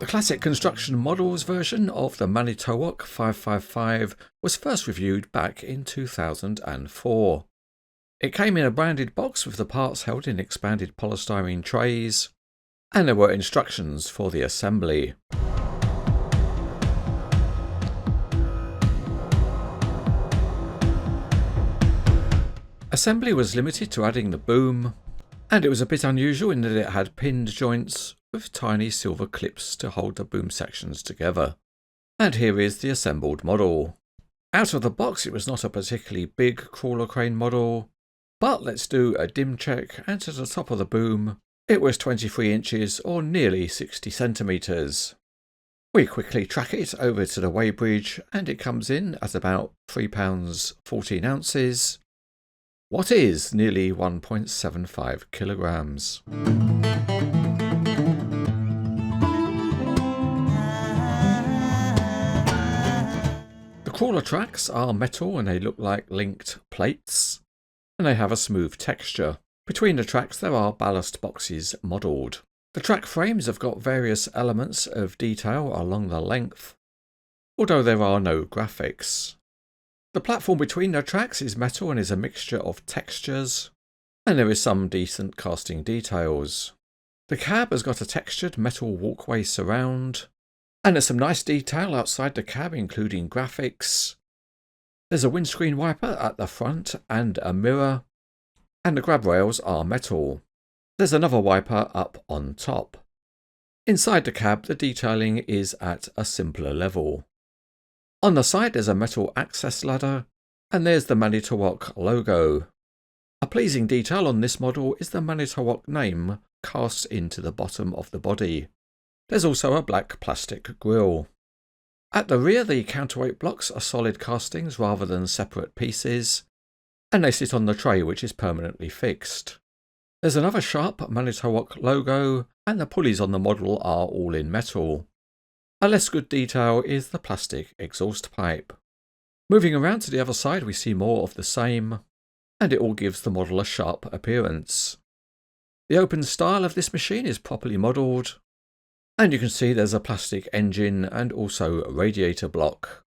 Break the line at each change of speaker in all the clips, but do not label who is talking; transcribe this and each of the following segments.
classic construction models version of the Manitowoc 555 was first reviewed back in 2004. It came in a branded box with the parts held in expanded polystyrene trays, and there were instructions for the assembly. Assembly was limited to adding the boom, and it was a bit unusual in that it had pinned joints with tiny silver clips to hold the boom sections together. And here is the assembled model. Out of the box it was not a particularly big crawler crane model, but let's do a dim check, and to the top of the boom it was 23 inches or nearly 60 centimetres. We quickly track it over to the weighbridge and it comes in at about 3 pounds 14 ounces. What is nearly 1.75 kilograms. The crawler tracks are metal and they look like linked plates, and they have a smooth texture. Between the tracks there are ballast boxes modelled. The track frames have got various elements of detail along the length, although there are no graphics. The platform between the tracks is metal and is a mixture of textures, and there is some decent casting details. The cab has got a textured metal walkway surround, and there's some nice detail outside the cab including graphics. There's a windscreen wiper at the front and a mirror, and the grab rails are metal. There's another wiper up on top. Inside the cab the detailing is at a simpler level. On the side there's a metal access ladder, and there's the Manitowoc logo. A pleasing detail on this model is the Manitowoc name cast into the bottom of the body. There's also a black plastic grille. At the rear the counterweight blocks are solid castings rather than separate pieces, and they sit on the tray which is permanently fixed. There's another sharp Manitowoc logo, and the pulleys on the model are all in metal. A less good detail is the plastic exhaust pipe. Moving around to the other side we see more of the same, and it all gives the model a sharp appearance. The open style of this machine is properly modelled, and you can see there's a plastic engine and also a radiator block.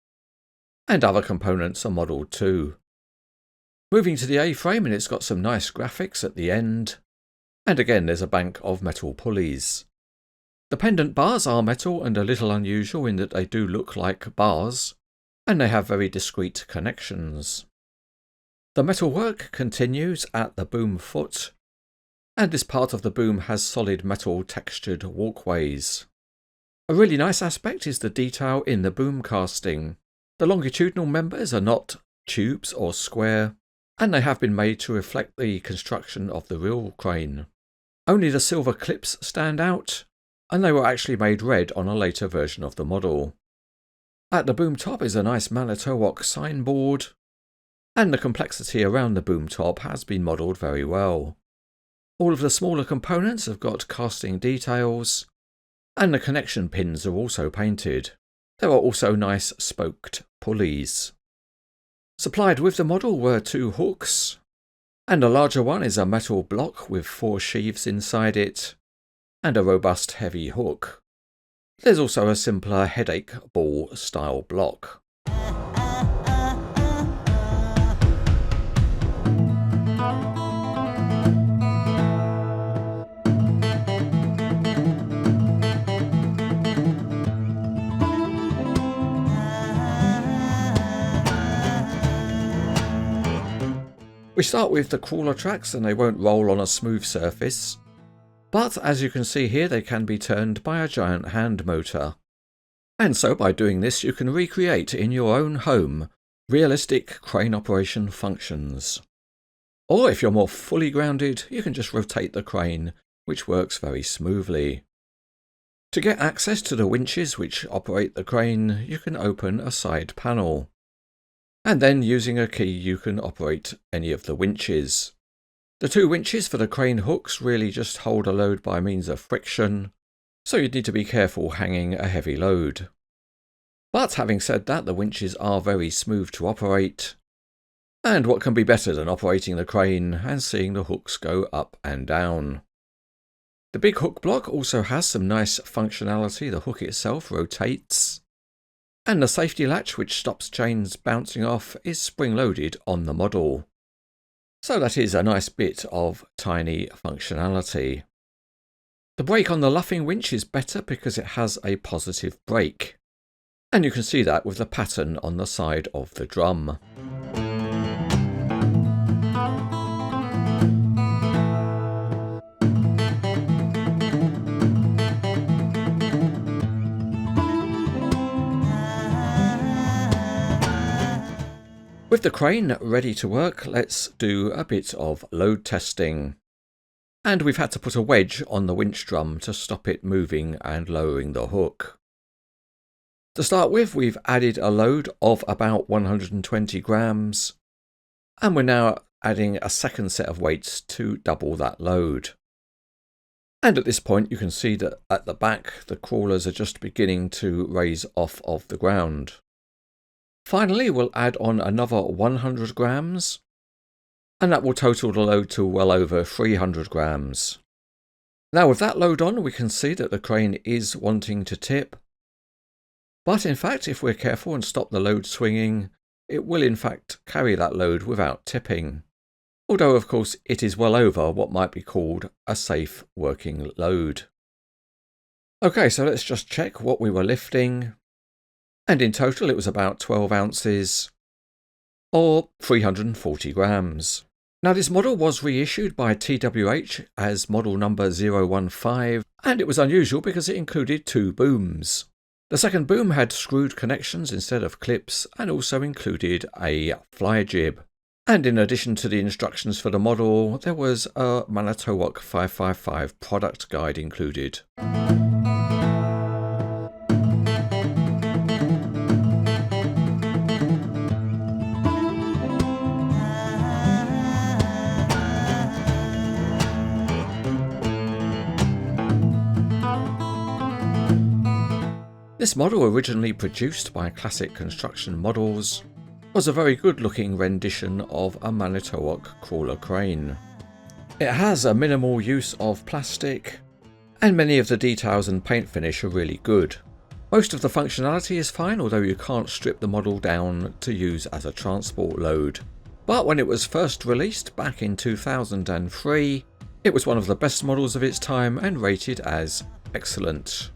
And other components are modelled too. Moving to the A-frame, and it's got some nice graphics at the end, and again there's a bank of metal pulleys. The pendant bars are metal and a little unusual in that they do look like bars, and they have very discreet connections. The metal work continues at the boom foot, and this part of the boom has solid metal textured walkways. A really nice aspect is the detail in the boom casting. The longitudinal members are not tubes or square, and they have been made to reflect the construction of the real crane. Only the silver clips stand out, and they were actually made red on a later version of the model. At the boom top is a nice Manitowoc signboard, and the complexity around the boom top has been modelled very well. All of the smaller components have got casting details, and the connection pins are also painted. There are also nice spoked pulleys. Supplied with the model were 2 hooks, and a larger one is a metal block with 4 sheaves inside it, and a robust heavy hook. There's also a simpler headache ball style block. We start with the crawler tracks and they won't roll on a smooth surface, but as you can see here they can be turned by a giant hand motor. And so by doing this you can recreate in your own home realistic crane operation functions. Or if you're more fully grounded you can just rotate the crane, which works very smoothly. To get access to the winches which operate the crane you can open a side panel. And then using a key you can operate any of the winches. The 2 winches for the crane hooks really just hold a load by means of friction, so you'd need to be careful hanging a heavy load. But having said that, the winches are very smooth to operate, and what can be better than operating the crane and seeing the hooks go up and down. The big hook block also has some nice functionality. The hook itself rotates, and the safety latch, which stops chains bouncing off, is spring-loaded on the model. So that is a nice bit of tiny functionality. The brake on the luffing winch is better because it has a positive brake, and you can see that with the pattern on the side of the drum. With the crane ready to work, let's do a bit of load testing. And we've had to put a wedge on the winch drum to stop it moving and lowering the hook. To start with, we've added a load of about 120 grams, and we're now adding a second set of weights to double that load. And at this point you can see that at the back the crawlers are just beginning to raise off of the ground. Finally, we'll add on another 100 grams, and that will total the load to well over 300 grams. Now with that load on, we can see that the crane is wanting to tip. But in fact, if we're careful and stop the load swinging, it will in fact carry that load without tipping. Although of course it is well over what might be called a safe working load. Okay, so let's just check what we were lifting. And in total it was about 12 ounces, or 340 grams. Now this model was reissued by TWH as model number 015, and it was unusual because it included two booms. The second boom had screwed connections instead of clips, and also included a fly jib. And in addition to the instructions for the model, there was a Manitowoc 555 product guide included. This model, originally produced by Classic Construction Models, was a very good looking rendition of a Manitowoc crawler crane. It has a minimal use of plastic, and many of the details and paint finish are really good. Most of the functionality is fine, although you can't strip the model down to use as a transport load. But when it was first released back in 2003, it was one of the best models of its time and rated as excellent.